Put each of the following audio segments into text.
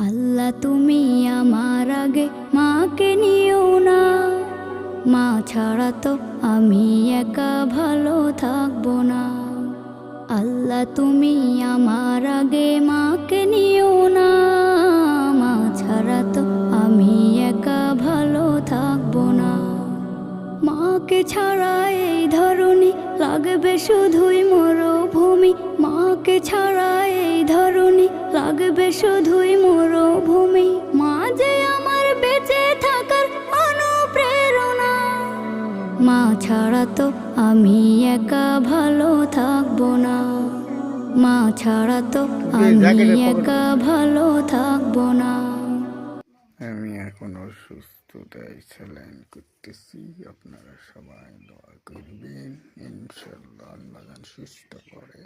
আল্লাহ তুমি আমার আগে মাকে নিও না, মা ছাড়া তো আমি একা ভালো থাকবো না। আল্লাহ তুমি আমার আগে মাকে নিও না, মা ছাড়া তো আমি একা ভালো থাকবো না। মাকে ছাড়া এই ধরনী লাগবে শুধুই মরুভূমি, মাকে ছাড়া এই ধরনী লাগবে শুধুই মরুভূমি। মা যে আমার বেঁচে থাকার অনুপ্রেরণা, মা ছাড়া তো আমি একা ভালো থাকবো না। মা ছাড়া তো আমি একা ভালো থাকবো না। আমি এখন অসুস্থতায় স্যালাইন করতেছি, আপনারা সবাই দোয়া করবেন, ইনশাল্লাহ আল্লাহ যেন সুস্থ করে।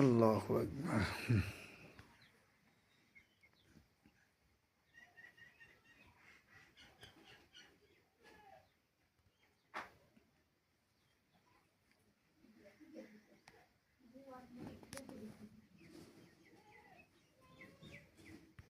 আল্লাহু আকবার।